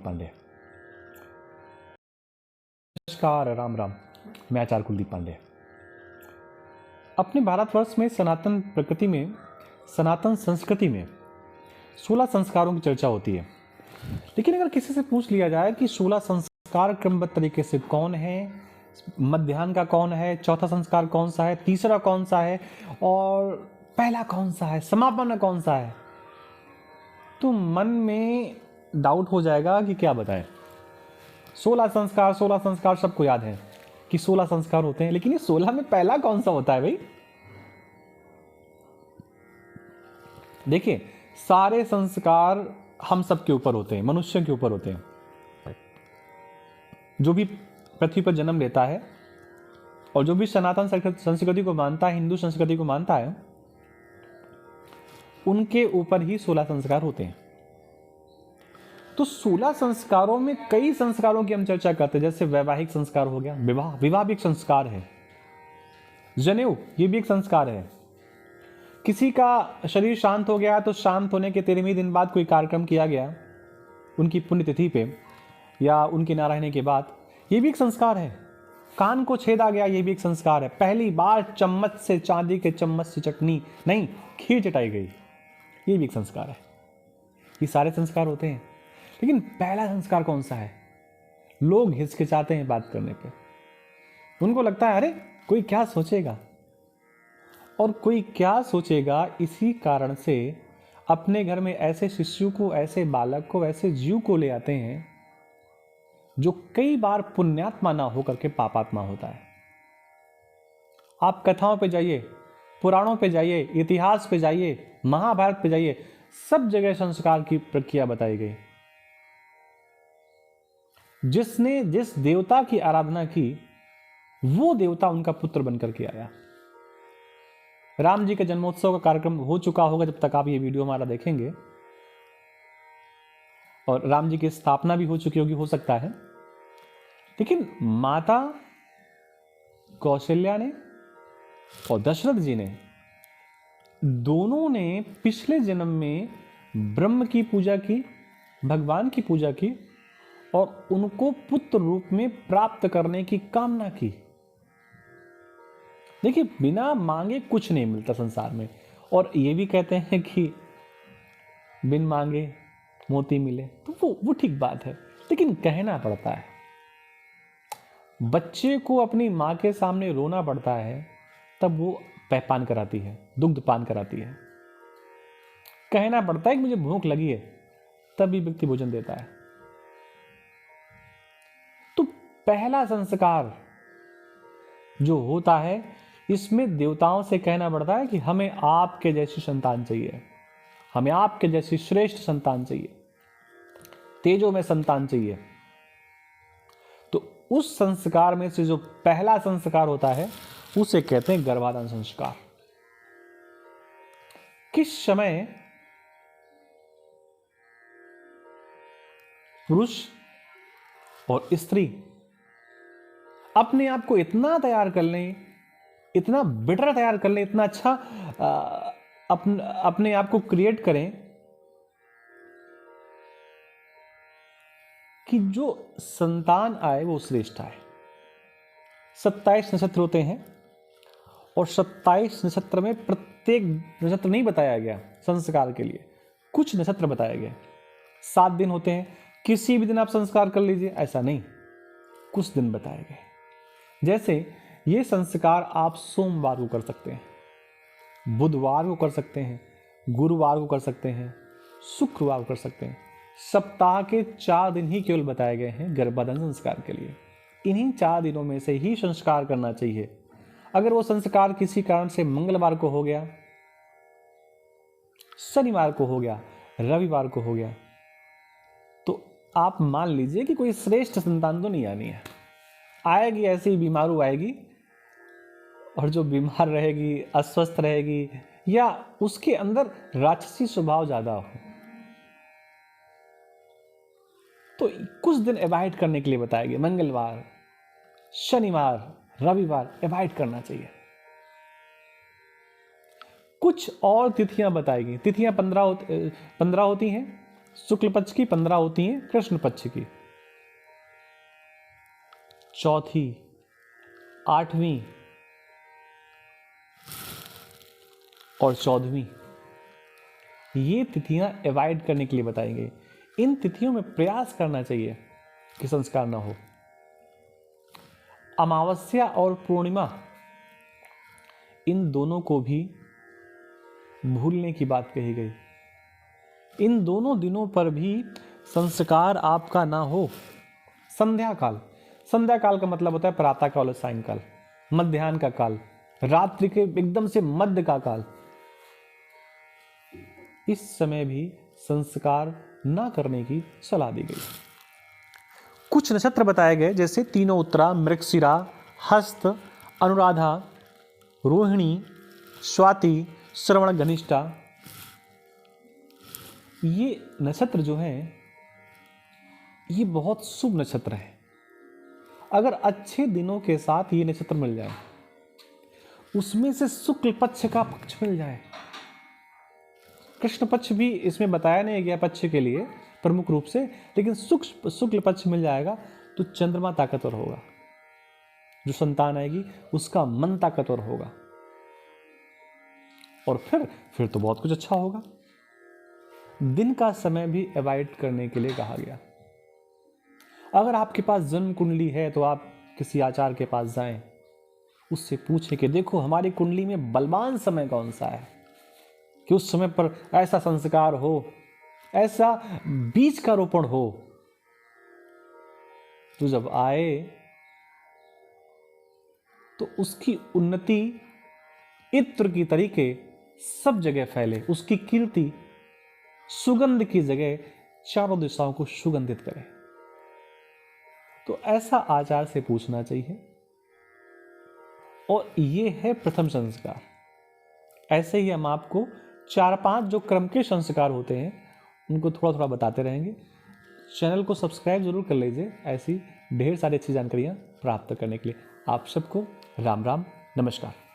पांडे। नमस्कार, राम राम। मैं आचार्य कुलदीप पांडे। अपने भारतवर्ष में सनातन प्रकृति में, सनातन संस्कृति में 16 संस्कारों की चर्चा होती है। लेकिन अगर किसी से पूछ लिया जाए कि 16 संस्कार क्रमबद्ध तरीके से कौन है, मध्याह्न का कौन है, चौथा संस्कार कौन सा है, तीसरा कौन सा है और पहला कौन सा है, समापन कौन सा है, तो मन में डाउट हो जाएगा कि क्या बताएं। 16 संस्कार सबको याद है कि 16 संस्कार होते हैं, लेकिन ये 16 में पहला कौन सा होता है भाई? देखिए, सारे संस्कार हम सब के ऊपर होते हैं, मनुष्य के ऊपर होते हैं। जो भी पृथ्वी पर जन्म लेता है और जो भी सनातन संस्कृति को मानता है, हिंदू संस्कृति को मानता है, उनके ऊपर ही 16 संस्कार होते हैं। तो 16 संस्कारों में कई संस्कारों की हम चर्चा करते हैं। जैसे वैवाहिक संस्कार हो गया, विवाह भी एक संस्कार है। जनेऊ, ये भी एक संस्कार है। किसी का शरीर शांत हो गया तो शांत होने के 13वें दिन बाद कोई कार्यक्रम किया गया उनकी पुण्यतिथि पे या उनके ना रहने के बाद, ये भी एक संस्कार है। कान को छेदा गया, ये भी एक संस्कार है। पहली बार चम्मच से, चांदी के चम्मच से चटनी नहीं, खीर चटाई गई, ये भी एक संस्कार है। ये सारे संस्कार होते हैं। लेकिन पहला संस्कार कौन सा है? लोग हिचकिचाते हैं बात करने पे। उनको लगता है अरे कोई क्या सोचेगा, और कोई क्या सोचेगा, इसी कारण से अपने घर में ऐसे शिशु को, ऐसे बालक को, ऐसे जीव को ले आते हैं जो कई बार पुण्यात्मा ना होकर के पापात्मा होता है। आप कथाओं पे जाइए, पुराणों पे जाइए, इतिहास पे जाइए, महाभारत पे जाइए, सब जगह संस्कार की प्रक्रिया बताई गई। जिसने जिस देवता की आराधना की, वो देवता उनका पुत्र बनकर के आया। राम जी के जन्मोत्सव का कार्यक्रम हो चुका होगा जब तक आप ये वीडियो हमारा देखेंगे, और राम जी की स्थापना भी हो चुकी होगी, हो सकता है। लेकिन माता कौशल्या ने और दशरथ जी ने, दोनों ने पिछले जन्म में ब्रह्म की पूजा की, भगवान की पूजा की और उनको पुत्र रूप में प्राप्त करने की कामना की। देखिए, बिना मांगे कुछ नहीं मिलता संसार में। और ये भी कहते हैं कि बिन मांगे मोती मिले, तो वो ठीक बात है, लेकिन कहना पड़ता है। बच्चे को अपनी माँ के सामने रोना पड़ता है, तब वो पान कराती है, दुग्ध पान कराती है। कहना पड़ता है कि मुझे भूख लगी है, तब भी व्यक्ति भोजन देता है। तो पहला संस्कार जो होता है, इसमें देवताओं से कहना पड़ता है कि हमें आपके जैसी संतान चाहिए, हमें आपके जैसी श्रेष्ठ संतान चाहिए, तेजो में संतान चाहिए। तो उस संस्कार में से जो पहला संस्कार होता है, उसे कहते हैं गर्भाधान संस्कार। किस समय पुरुष और स्त्री अपने आप को इतना तैयार कर लें, इतना बेटर तैयार कर लें, इतना अच्छा अपने आप को क्रिएट करें कि जो संतान आए वो श्रेष्ठ आए। 27 नक्षत्र होते हैं और 27 नक्षत्र में प्रत्येक नक्षत्र नहीं बताया गया संस्कार के लिए, कुछ नक्षत्र बताए गए। 7 दिन होते हैं, किसी भी दिन आप संस्कार कर लीजिए, ऐसा नहीं, कुछ दिन बताए गए। जैसे ये संस्कार आप सोमवार को कर सकते हैं, बुधवार को कर सकते हैं, गुरुवार को कर सकते हैं, शुक्रवार को कर सकते हैं। सप्ताह के 4 दिन ही केवल बताए गए हैं गर्भाधान संस्कार के लिए। इन्हीं 4 दिनों में से ही संस्कार करना चाहिए। अगर वो संस्कार किसी कारण से मंगलवार को हो गया, शनिवार को हो गया, रविवार को हो गया, तो आप मान लीजिए कि कोई श्रेष्ठ संतान तो नहीं आनी है। आएगी ऐसी बीमारू आएगी, और जो बीमार रहेगी, अस्वस्थ रहेगी, या उसके अंदर राक्षसी स्वभाव ज्यादा हो, तो कुछ दिन अवॉइड करने के लिए बताया गया। मंगलवार, शनिवार, रविवार अवॉइड करना चाहिए। कुछ और तिथियां बताई गई। तिथियां 15 होती हैं, शुक्ल पक्ष की 15 होती हैं कृष्ण पक्ष की, चौथी, 8वीं और 14वीं, ये तिथियां अवॉइड करने के लिए बताई गई। इन तिथियों में प्रयास करना चाहिए कि संस्कार ना हो। अमावस्या और पूर्णिमा, इन दोनों को भी भूलने की बात कही गई। इन दोनों दिनों पर भी संस्कार आपका ना हो। संध्या काल, संध्या काल का मतलब होता है प्रातः काल और सायंकाल, मध्याह्न का काल, रात्रि के एकदम से मध्य का काल। इस समय भी संस्कार ना करने की सलाह दी गई। कुछ नक्षत्र बताए गए जैसे तीनों उत्तरा, मृगशिरा, हस्त, अनुराधा, रोहिणी, स्वाति, श्रवण, घनिष्ठा। ये नक्षत्र जो है ये बहुत शुभ नक्षत्र है। अगर अच्छे दिनों के साथ ये नक्षत्र मिल जाए, उसमें से शुक्ल पक्ष का पक्ष मिल जाए, कृष्ण पक्ष भी इसमें बताया नहीं गया पक्ष के लिए प्रमुख रूप से, लेकिन शुक्ल पक्ष मिल जाएगा तो चंद्रमा ताकतवर होगा, जो संतान आएगी उसका मन ताकतवर होगा, और फिर तो बहुत कुछ अच्छा होगा। दिन का समय भी अवॉइड करने के लिए कहा गया। अगर आपके पास जन्म कुंडली है तो आप किसी आचार्य के पास जाएं, उससे पूछें कि देखो हमारी कुंडली में बलवान समय कौन सा है कि उस समय पर ऐसा संस्कार हो, ऐसा बीज का रोपण हो। तो जब आए तो उसकी उन्नति इत्र की तरीके सब जगह फैले, उसकी कीर्ति सुगंध की जगह चारों दिशाओं को सुगंधित करे। तो ऐसा आचार से पूछना चाहिए। और ये है प्रथम संस्कार। ऐसे ही हम आपको 4-5 जो क्रम के संस्कार होते हैं उनको थोड़ा थोड़ा बताते रहेंगे। चैनल को सब्सक्राइब जरूर कर लीजिए ऐसी ढेर सारी अच्छी जानकारियां प्राप्त करने के लिए। आप सबको राम राम, नमस्कार।